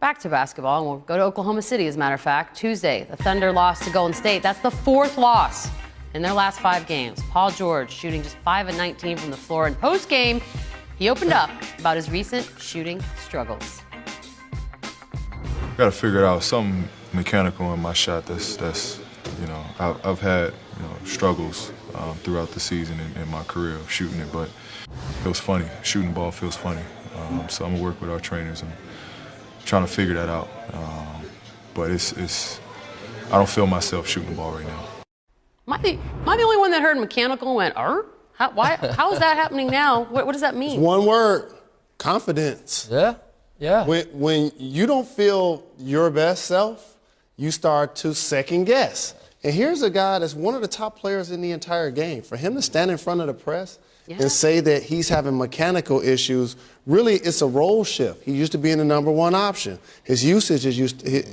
Back to basketball, and we'll go to Oklahoma City, as a matter of fact. Tuesday, the Thunder lost to Golden State. That's the 4th loss in their last 5 games. Paul George shooting just 5 of 19 from the floor. And post-game, he opened up about his recent shooting struggles. Got to figure out something mechanical in my shot. That's I've had struggles throughout the season in my career of shooting it, but it feels funny. Shooting the ball feels funny. So I'm gonna work with our trainers and trying to figure that out. But I don't feel myself shooting the ball right now. Am I the only one that heard mechanical and went, how is that happening now? What does that mean? It's one word: confidence. Yeah. When you don't feel your best self, you start to second guess. And here's a guy that's one of the top players in the entire game. For him to stand in front of the press and say that he's having mechanical issues, really it's a role shift. He used to be in the number 1 option. His usage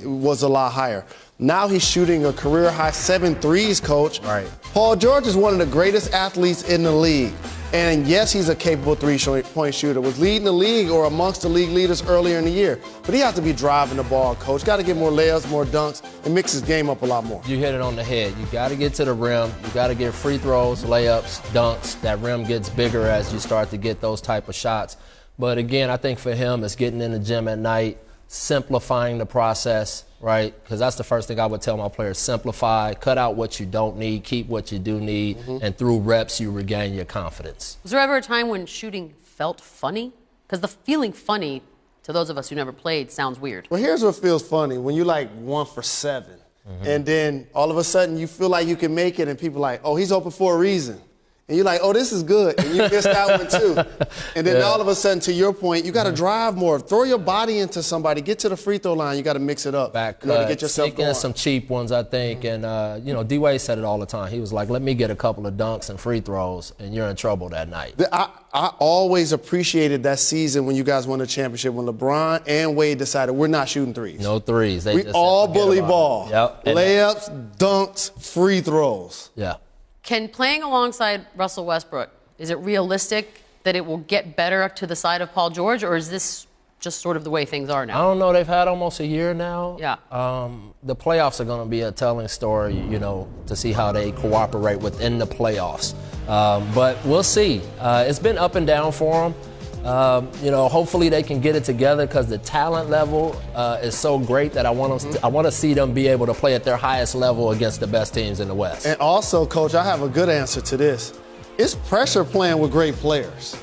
was a lot higher. Now he's shooting a career-high 7 threes, Coach. Right. Paul George is one of the greatest athletes in the league. And yes, he's a capable 3-point shooter. Was leading the league or amongst the league leaders earlier in the year. But he has to be driving the ball, Coach. Got to get more layups, more dunks, and mix his game up a lot more. You hit it on the head. You got to get to the rim. You got to get free throws, layups, dunks. That rim gets bigger as you start to get those type of shots. But again, I think for him, it's getting in the gym at night, simplifying the process, right? Because that's the first thing I would tell my players: simplify, cut out what you don't need, keep what you do need, and through reps you regain your confidence. Was there ever a time when shooting felt funny? Because the feeling funny, to those of us who never played, sounds weird. Well, here's what feels funny: when you 1 for 7, and then all of a sudden you feel like you can make it, and people are like, oh, he's open for a reason. And you're like, oh, this is good. And you missed that one too. And then all of a sudden, to your point, you got to drive more. Throw your body into somebody. Get to the free throw line. You got to mix it up. Back to get yourself going. Some cheap ones, I think. And, D-Wade said it all the time. He was like, let me get a couple of dunks and free throws, and you're in trouble that night. I always appreciated that season when you guys won the championship, when LeBron and Wade decided we're not shooting threes. No threes. We all bully ball. Yep. Layups, dunks, free throws. Yeah. Can playing alongside Russell Westbrook, is it realistic that it will get better to the side of Paul George, or is this just sort of the way things are now? I don't know. They've had almost a year now. Yeah. The playoffs are going to be a telling story, to see how they cooperate within the playoffs. But we'll see. It's been up and down for them. Hopefully they can get it together, because the talent level is so great that I want to see them be able to play at their highest level against the best teams in the West. And also, Coach, I have a good answer to this. It's pressure playing with great players.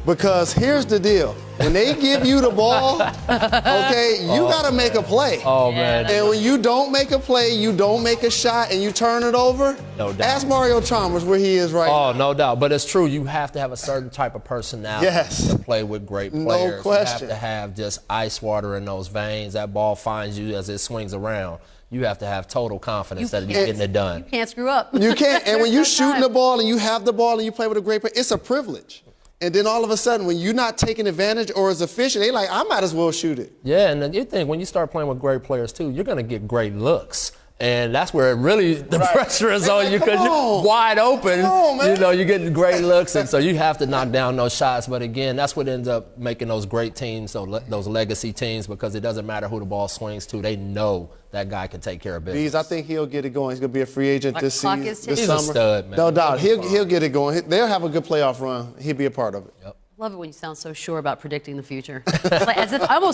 Because here's the deal. When they give you the ball, okay, you got to make a play. Oh, man. And when you don't make a play, you don't make a shot, and you turn it over, no doubt. Ask Mario Chalmers where he is right now. Oh, no doubt. But it's true. You have to have a certain type of personality to play with great players. No question. You have to have just ice water in those veins. That ball finds you as it swings around. You have to have total confidence that you're getting it done. You can't screw up. You can't. And when you're shooting the ball and you have the ball and you play with a great player, it's a privilege. And then all of a sudden, when you're not taking advantage or as efficient, they like, I might as well shoot it. Yeah, and then you think when you start playing with great players too, you're going to get great looks. And that's where the pressure is on you, because you're wide open. You're getting great looks, and so you have to knock down those shots. But again, that's what ends up making those great teams, those legacy teams, because it doesn't matter who the ball swings to. They know that guy can take care of business. I think he'll get it going. He's going to be a free agent this season, this summer. He's a stud, man. No doubt. He'll get it going. They'll have a good playoff run. He'll be a part of it. Love it when you sound so sure about predicting the future. It's like, as if I almost